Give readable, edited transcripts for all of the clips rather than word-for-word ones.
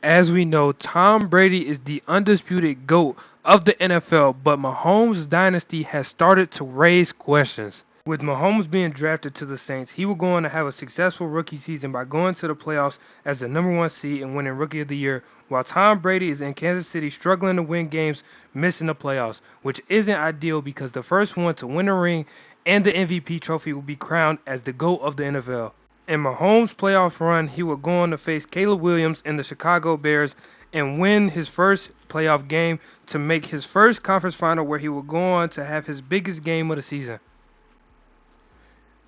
As we know, Tom Brady is the undisputed GOAT of the NFL, but Mahomes' dynasty has started to raise questions. With Mahomes being drafted to the Saints, he will go on to have a successful rookie season by going to the playoffs as the number one seed and winning Rookie of the Year, while Tom Brady is in Kansas City struggling to win games, missing the playoffs, which isn't ideal because the first one to win a ring and the MVP trophy will be crowned as the GOAT of the NFL. In Mahomes' playoff run, he would go on to face Caleb Williams and the Chicago Bears and win his first playoff game to make his first conference final where he would go on to have his biggest game of the season.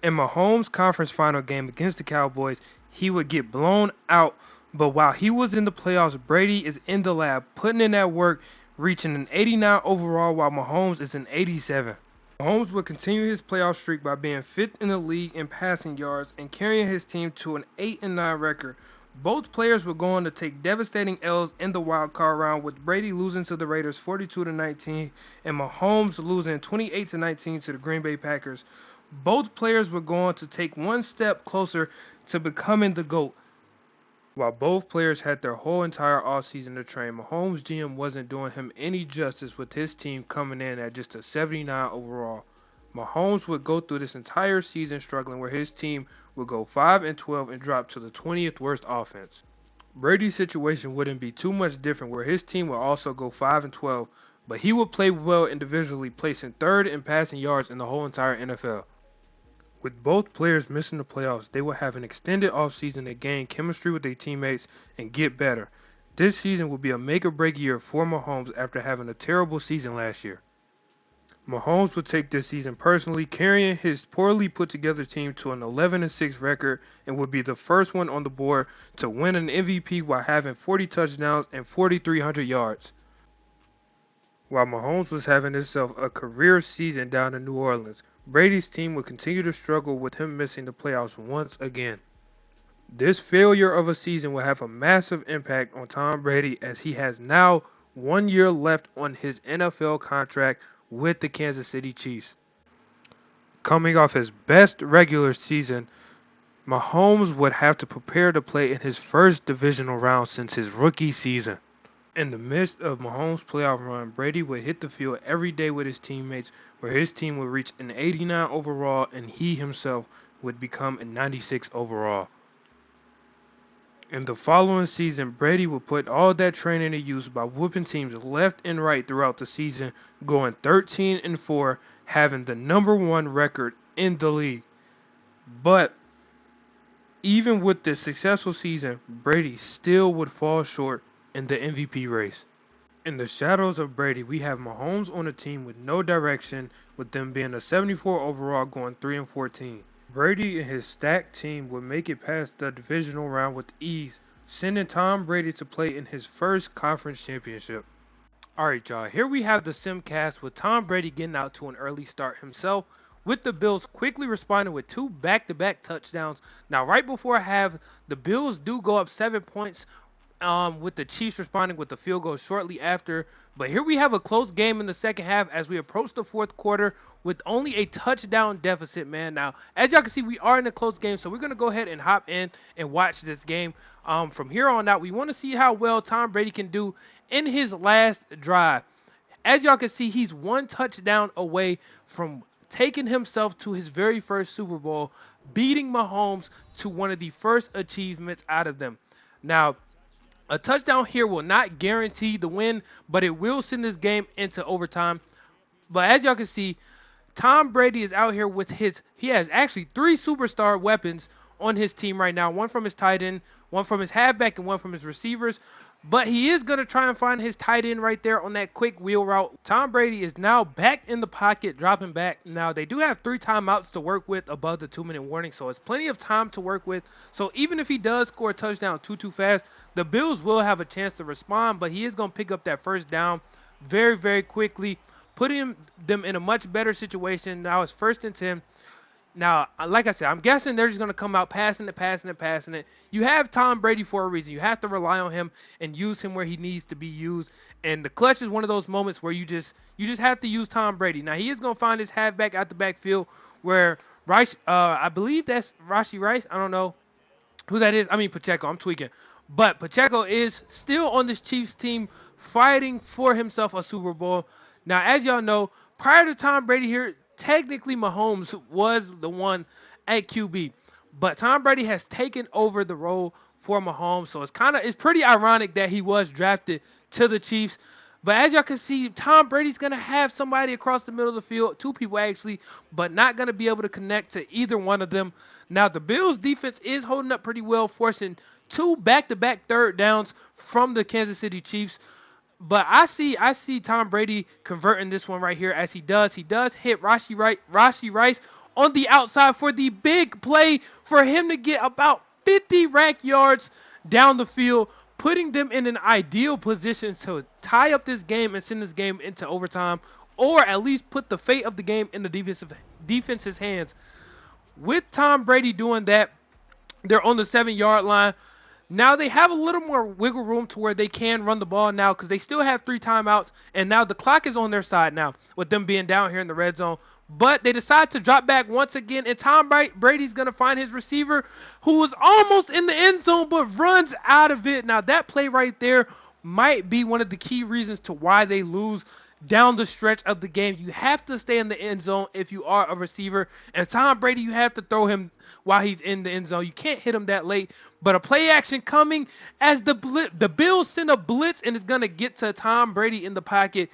In Mahomes' conference final game against the Cowboys, he would get blown out, but while he was in the playoffs, Brady is in the lab, putting in that work, reaching an 89 overall while Mahomes is an 87. Mahomes would continue his playoff streak by being fifth in the league in passing yards and carrying his team to an 8-9 record. Both players would go on to take devastating L's in the wild card round, with Brady losing to the Raiders 42-19 and Mahomes losing 28-19 to the Green Bay Packers. Both players were going to take one step closer to becoming the GOAT. While both players had their whole entire offseason to train, Mahomes' GM wasn't doing him any justice with his team coming in at just a 79 overall. Mahomes would go through this entire season struggling, where his team would go 5-12 and drop to the 20th worst offense. Brady's situation wouldn't be too much different, where his team would also go 5-12, but he would play well individually, placing third in passing yards in the whole entire NFL. With both players missing the playoffs, they will have an extended offseason to gain chemistry with their teammates and get better. This season will be a make-or-break year for Mahomes after having a terrible season last year. Mahomes will take this season personally, carrying his poorly put-together team to an 11-6 record and will be the first one on the board to win an MVP while having 40 touchdowns and 4,300 yards. While Mahomes was having himself a career season down in New Orleans, Brady's team would continue to struggle with him missing the playoffs once again. This failure of a season will have a massive impact on Tom Brady, as he has now 1 year left on his NFL contract with the Kansas City Chiefs. Coming off his best regular season, Mahomes would have to prepare to play in his first divisional round since his rookie season. In the midst of Mahomes' playoff run, Brady would hit the field every day with his teammates, where his team would reach an 89 overall and he himself would become a 96 overall. In the following season, Brady would put all that training to use by whooping teams left and right throughout the season, going 13-4, having the number one record in the league. But even with this successful season, Brady still would fall short in the MVP race. In the shadows of Brady, we have Mahomes on a team with no direction, with them being a 74 overall going 3-14. Brady and his stacked team would make it past the divisional round with ease, sending Tom Brady to play in his first conference championship. Alright y'all, here we have the simcast with Tom Brady getting out to an early start himself, with the Bills quickly responding with 2 back-to-back touchdowns. Now right before half, the Bills do go up 7 points, with the Chiefs responding with the field goal shortly after. But here we have a close game in the second half as we approach the fourth quarter with only a touchdown deficit, man. Now, as y'all can see, we are in a close game, so we're going to go ahead and hop in and watch this game. From here on out, we want to see how well Tom Brady can do in his last drive. As y'all can see, he's 1 touchdown away from taking himself to his very first Super Bowl, beating Mahomes to one of the first achievements out of them. Now, a touchdown here will not guarantee the win, but it will send this game into overtime. But as y'all can see, Tom Brady is out here with he has actually 3 superstar weapons on his team right now. One from his tight end, one from his halfback, and one from his receivers. But he is going to try and find his tight end right there on that quick wheel route. Tom Brady is now back in the pocket, dropping back. Now, they do have 3 timeouts to work with above the 2-minute warning, so it's plenty of time to work with. So even if he does score a touchdown too fast, the Bills will have a chance to respond, but he is going to pick up that first down very, very quickly, putting them in a much better situation. Now it's 1st and 10. Now, like I said, I'm guessing they're just going to come out passing it. You have Tom Brady for a reason. You have to rely on him and use him where he needs to be used. And the clutch is one of those moments where you just have to use Tom Brady. Now, he is going to find his halfback out the backfield where Rice, I believe that's Rashi Rice. I don't know who that is. I mean, Pacheco. I'm tweaking. But Pacheco is still on this Chiefs team fighting for himself a Super Bowl. Now, as y'all know, prior to Tom Brady here, technically Mahomes was the one at QB. But Tom Brady has taken over the role for Mahomes. So it's pretty ironic that he was drafted to the Chiefs. But as y'all can see, Tom Brady's going to have somebody across the middle of the field, two people actually, but not going to be able to connect to either one of them. Now, the Bills' defense is holding up pretty well, forcing two back-to-back third downs from the Kansas City Chiefs. But I see Tom Brady converting this one right here as he does. He does hit Rashee Rice on the outside for the big play for him to get about 50 rack yards down the field, putting them in an ideal position to tie up this game and send this game into overtime, or at least put the fate of the game in the defense's hands. With Tom Brady doing that, they're on the 7-yard line. Now they have a little more wiggle room to where they can run the ball now because they still have 3 timeouts, and now the clock is on their side now with them being down here in the red zone. But they decide to drop back once again, and Tom Brady's going to find his receiver who was almost in the end zone but runs out of it. Now that play right there might be one of the key reasons to why they lose down the stretch of the game. You have to stay in the end zone if you are a receiver. And Tom Brady, you have to throw him while he's in the end zone. You can't hit him that late. But a play action coming as the Bills send a blitz and it's going to get to Tom Brady in the pocket.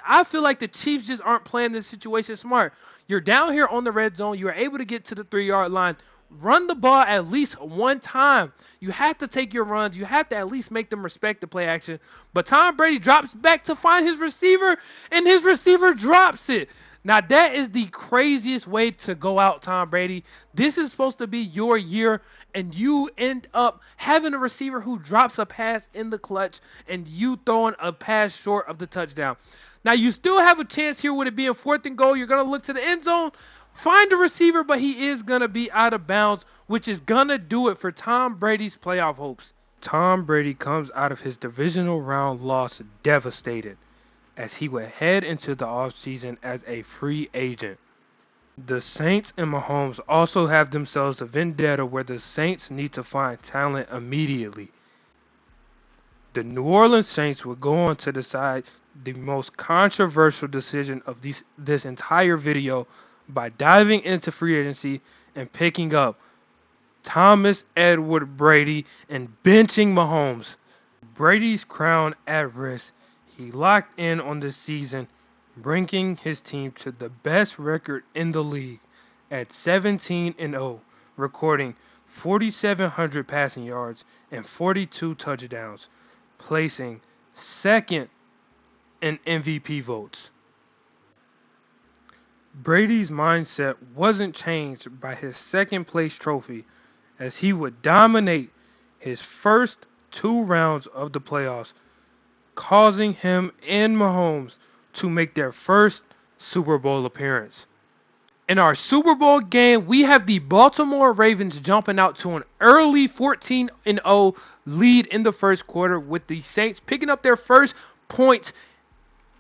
I feel like the Chiefs just aren't playing this situation smart. You're down here on the red zone. You are able to get to the 3-yard line. Run the ball at least one time. You have to take your runs. You have to at least make them respect the play action. But Tom Brady drops back to find his receiver, and his receiver drops it. Now, that is the craziest way to go out, Tom Brady. This is supposed to be your year, and you end up having a receiver who drops a pass in the clutch, and you throwing a pass short of the touchdown. Now, you still have a chance here with it being 4th and goal. You're going to look to the end zone. Find a receiver, but he is going to be out of bounds, which is going to do it for Tom Brady's playoff hopes. Tom Brady comes out of his divisional round loss devastated as he would head into the offseason as a free agent. The Saints and Mahomes also have themselves a vendetta where the Saints need to find talent immediately. The New Orleans Saints will go on to decide the most controversial decision of this entire video by diving into free agency and picking up Thomas Edward Brady and benching Mahomes. Brady's crown at risk. He locked in on the season, bringing his team to the best record in the league at 17-0, recording 4,700 passing yards and 42 touchdowns, placing second in MVP votes. Brady's mindset wasn't changed by his second-place trophy, as he would dominate his first 2 rounds of the playoffs, causing him and Mahomes to make their first Super Bowl appearance. In our Super Bowl game, we have the Baltimore Ravens jumping out to an early 14-0 lead in the first quarter, with the Saints picking up their first points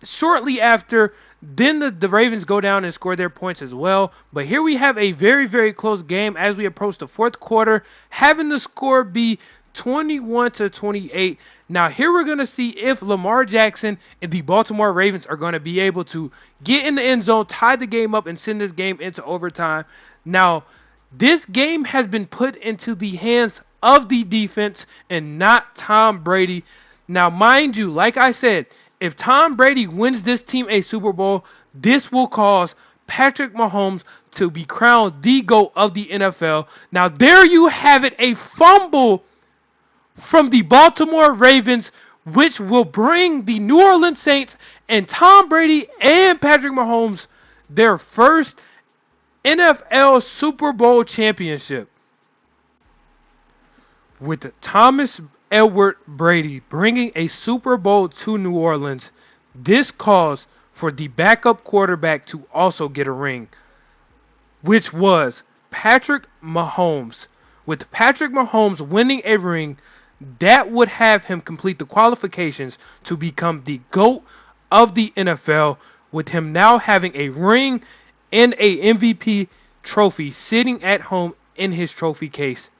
shortly after. Then the Ravens go down and score their points as well. But here we have a very, very close game as we approach the fourth quarter, having the score be 21-28. Now here we're going to see if Lamar Jackson and the Baltimore Ravens are going to be able to get in the end zone, tie the game up, and send this game into overtime. Now, this game has been put into the hands of the defense and not Tom Brady. Now, mind you, like I said, if Tom Brady wins this team a Super Bowl, this will cause Patrick Mahomes to be crowned the GOAT of the NFL. Now, there you have it, a fumble from the Baltimore Ravens, which will bring the New Orleans Saints and Tom Brady and Patrick Mahomes their first NFL Super Bowl championship. With Thomas Edward Brady bringing a Super Bowl to New Orleans, this calls for the backup quarterback to also get a ring, which was Patrick Mahomes. With Patrick Mahomes winning a ring, that would have him complete the qualifications to become the GOAT of the NFL, with him now having a ring and a MVP trophy sitting at home in his trophy case.